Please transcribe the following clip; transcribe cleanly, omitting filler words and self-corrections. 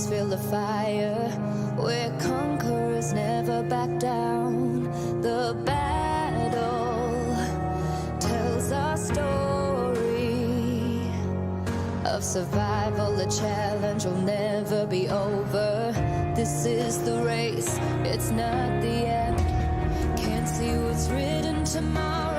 hearts feel the fire, where conquerors never back down. The battle tells our story of survival, a challenge will never be over. This is the race, it's not the end. Can't see what's written tomorrow.